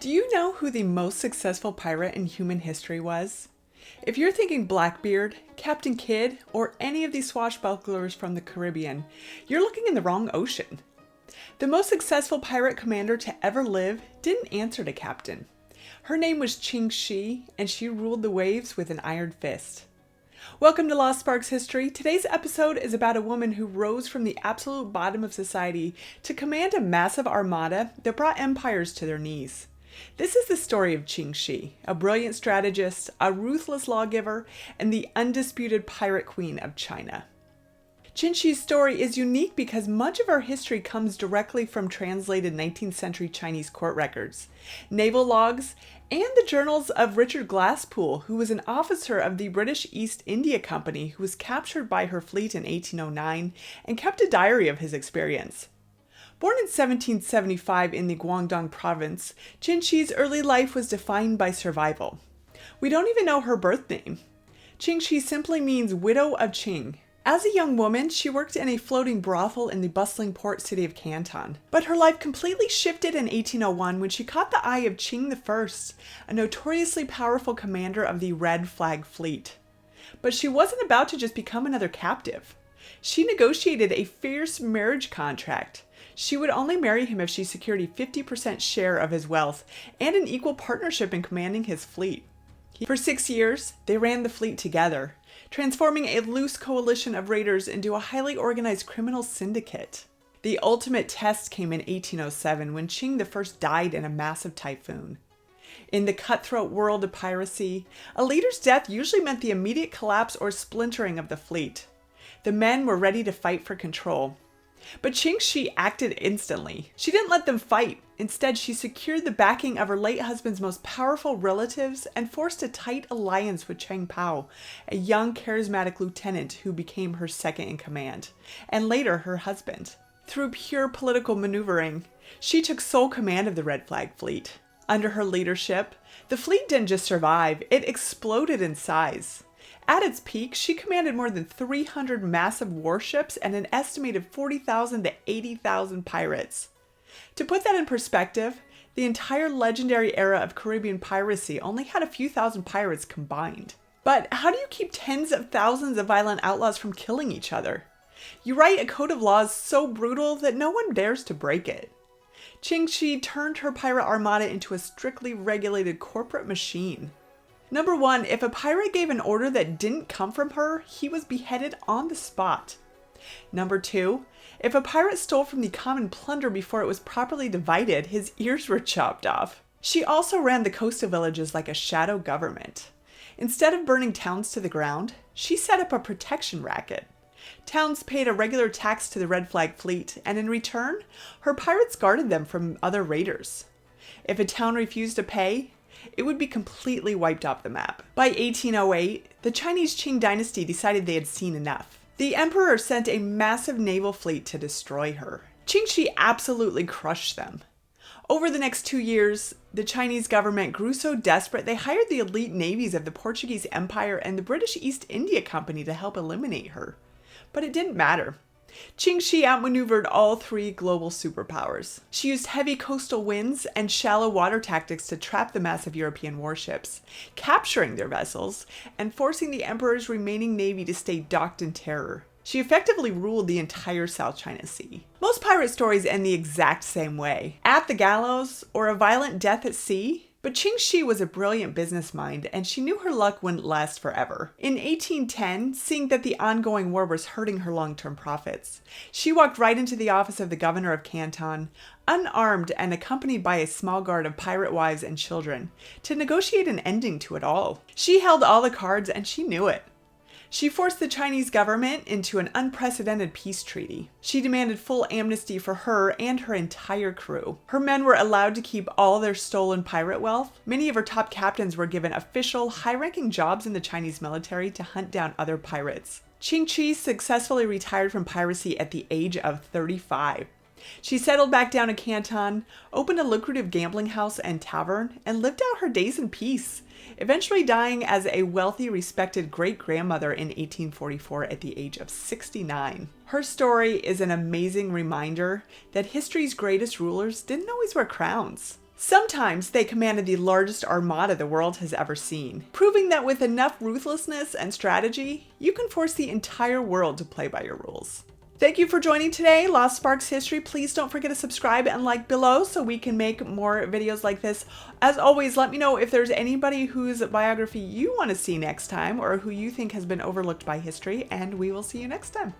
Do you know who the most successful pirate in human history was? If you're thinking Blackbeard, Captain Kidd, or any of these swashbucklers from the Caribbean, you're looking in the wrong ocean. The most successful pirate commander to ever live didn't answer to captain. Her name was Ching Shih, and she ruled the waves with an iron fist. Welcome to Lost Sparks History. Today's episode is about a woman who rose from the absolute bottom of society to command a massive armada that brought empires to their knees. This is the story of Ching Shih, a brilliant strategist, a ruthless lawgiver, and the undisputed pirate queen of China. Ching Shih's story is unique because much of our history comes directly from translated 19th century Chinese court records, naval logs, and the journals of Richard Glasspool, who was an officer of the British East India Company who was captured by her fleet in 1809 and kept a diary of his experience. Born in 1775 in the Guangdong province, Ching Shih's early life was defined by survival. We don't even know her birth name. Ching Shih simply means widow of Qing. As a young woman, she worked in a floating brothel in the bustling port city of Canton. But her life completely shifted in 1801 when she caught the eye of Qing I, a notoriously powerful commander of the Red Flag Fleet. But she wasn't about to just become another captive. She negotiated a fierce marriage contract. She would only marry him if she secured a 50% share of his wealth and an equal partnership in commanding his fleet. For 6 years, they ran the fleet together, transforming a loose coalition of raiders into a highly organized criminal syndicate. The ultimate test came in 1807 when Qing I died in a massive typhoon. In the cutthroat world of piracy, a leader's death usually meant the immediate collapse or splintering of the fleet. The men were ready to fight for control. But Ching Shih acted instantly. She didn't let them fight. Instead, she secured the backing of her late husband's most powerful relatives and forced a tight alliance with Cheng Pao, a young charismatic lieutenant who became her second in command, and later her husband. Through pure political maneuvering, she took sole command of the Red Flag Fleet. Under her leadership, the fleet didn't just survive, it exploded in size. At its peak, she commanded more than 300 massive warships and an estimated 40,000 to 80,000 pirates. To put that in perspective, the entire legendary era of Caribbean piracy only had a few thousand pirates combined. But how do you keep tens of thousands of violent outlaws from killing each other? You write a code of laws so brutal that no one dares to break it. Ching Shih turned her pirate armada into a strictly regulated corporate machine. Number 1, if a pirate gave an order that didn't come from her, he was beheaded on the spot. Number 2, if a pirate stole from the common plunder before it was properly divided, his ears were chopped off. She also ran the coastal villages like a shadow government. Instead of burning towns to the ground, she set up a protection racket. Towns paid a regular tax to the Red Flag Fleet, and in return, her pirates guarded them from other raiders. If a town refused to pay, it would be completely wiped off the map. By 1808, the Chinese Qing Dynasty decided they had seen enough. The emperor sent a massive naval fleet to destroy her. Ching Shih absolutely crushed them. Over the next 2 years, the Chinese government grew so desperate they hired the elite navies of the Portuguese Empire and the British East India Company to help eliminate her. But it didn't matter. Ching Shih outmaneuvered all 3 global superpowers. She used heavy coastal winds and shallow water tactics to trap the massive European warships, capturing their vessels and forcing the emperor's remaining navy to stay docked in terror. She effectively ruled the entire South China Sea. Most pirate stories end the exact same way, at the gallows or a violent death at sea. But Ching Shih was a brilliant business mind, and she knew her luck wouldn't last forever. In 1810, seeing that the ongoing war was hurting her long-term profits, she walked right into the office of the governor of Canton, unarmed and accompanied by a small guard of pirate wives and children, to negotiate an ending to it all. She held all the cards, and she knew it. She forced the Chinese government into an unprecedented peace treaty. She demanded full amnesty for her and her entire crew. Her men were allowed to keep all their stolen pirate wealth. Many of her top captains were given official, high-ranking jobs in the Chinese military to hunt down other pirates. Ching Shih successfully retired from piracy at the age of 35. She settled back down in Canton, opened a lucrative gambling house and tavern, and lived out her days in peace, eventually dying as a wealthy, respected great-grandmother in 1844 at the age of 69. Her story is an amazing reminder that history's greatest rulers didn't always wear crowns. Sometimes they commanded the largest armada the world has ever seen, proving that with enough ruthlessness and strategy, you can force the entire world to play by your rules. Thank you for joining today, Lost Sparks History. Please don't forget to subscribe and like below so we can make more videos like this. As always, let me know if there's anybody whose biography you want to see next time or who you think has been overlooked by history, and we will see you next time.